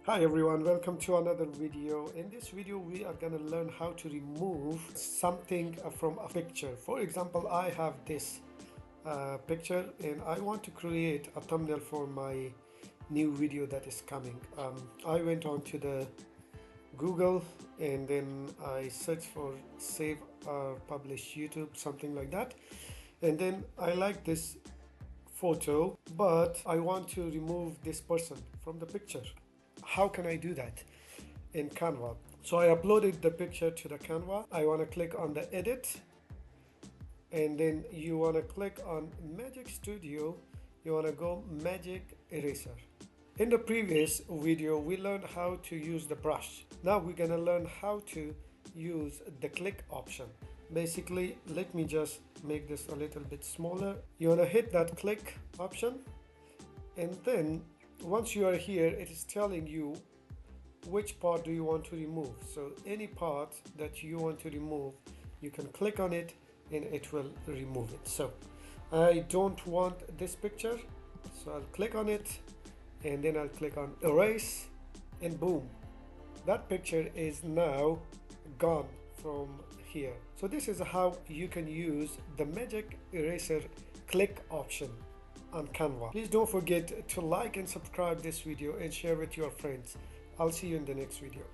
Hi everyone, welcome to another video. In this video we are going to learn how to remove something from a picture. For example, I have this picture and I want to create a thumbnail for my new video that is coming. I went on to the Google and then I searched for save or publish YouTube, something like that, and then I like this photo, but I want to remove this person from the picture. How can I do that? In Canva. So I uploaded the picture to the Canva. I want to click on the edit, and then you want to click on Magic Studio. You want to go Magic Eraser. In the previous video we learned how to use the brush. Now we're gonna learn how to use the click option. Basically, let me just make this a little bit smaller. You want to hit that click option, and then once you are here, it is telling you which part do you want to remove. So any part that you want to remove, you can click on it and it will remove it. So I don't want this picture, so I'll click on it and then I'll click on erase, and boom, that picture is now gone from here. So this is how you can use the Magic Eraser click option on Canva. Please don't forget to like and subscribe this video and share with your friends. I'll see you in the next video.